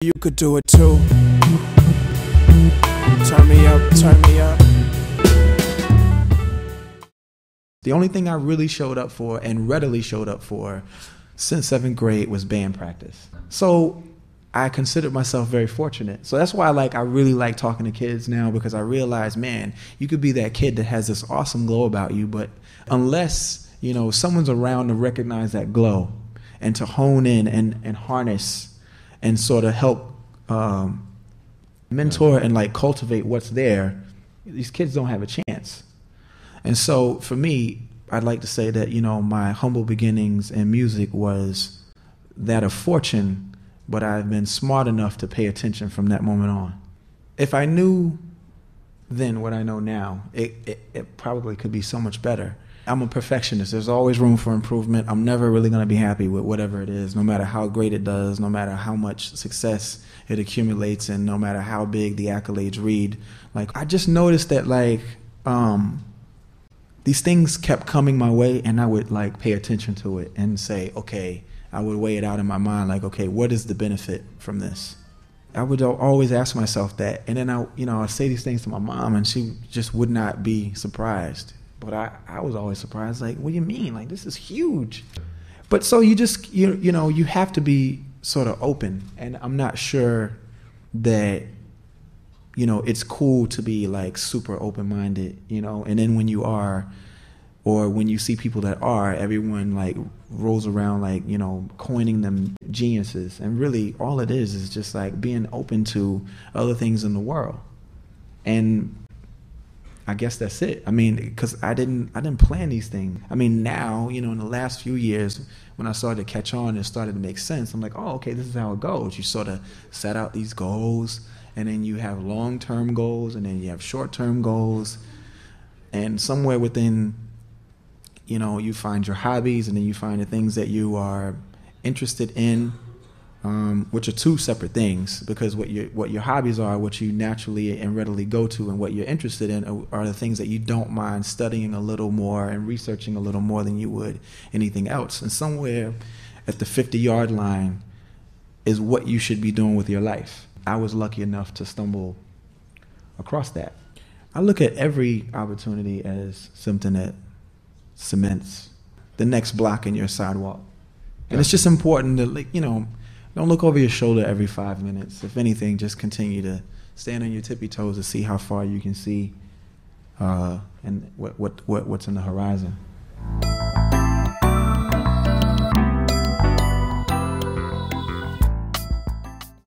You could do it too. Turn me up, turn me up. The only thing I really showed up for and readily showed up for since 7th grade was band practice. So I considered myself very fortunate. So that's why I really like talking to kids now, because I realize, man, you could be that kid that has this awesome glow about you, but unless, someone's around to recognize that glow and to hone in and harness and sort of help mentor and cultivate what's there, these kids don't have a chance. And so for me, I'd like to say that, my humble beginnings in music was that of fortune, but I've been smart enough to pay attention from that moment on. If I knew then what I know now, it probably could be so much better. I'm a perfectionist. There's always room for improvement. I'm never really going to be happy with whatever it is, no matter how great it does, no matter how much success it accumulates, and no matter how big the accolades read. I just noticed that these things kept coming my way, and I would pay attention to it and say, okay, I would weigh it out in my mind, okay, what is the benefit from this? I would always ask myself that, and then I'd say these things to my mom, and she just would not be surprised. But I was always surprised, what do you mean? This is huge. But so you just, you have to be sort of open. And I'm not sure that, it's cool to be super open-minded, and then when you are, or when you see people that are, everyone rolls around coining them geniuses. And really all it is just being open to other things in the world. And I guess that's it. Because I didn't plan these things. Now, in the last few years, when I started to catch on and started to make sense, I'm oh, okay, this is how it goes. You sort of set out these goals, and then you have long-term goals, and then you have short-term goals. And somewhere within, you find your hobbies, and then you find the things that you are interested in, which are two separate things, because what your hobbies are, what you naturally and readily go to, and what you're interested in are the things that you don't mind studying a little more and researching a little more than you would anything else. And somewhere at the 50-yard line is what you should be doing with your life. I was lucky enough to stumble across that. I look at every opportunity as something that cements the next block in your sidewalk. And it's just important to, don't look over your shoulder every 5 minutes. If anything, just continue to stand on your tippy toes to see how far you can see and what's in the horizon.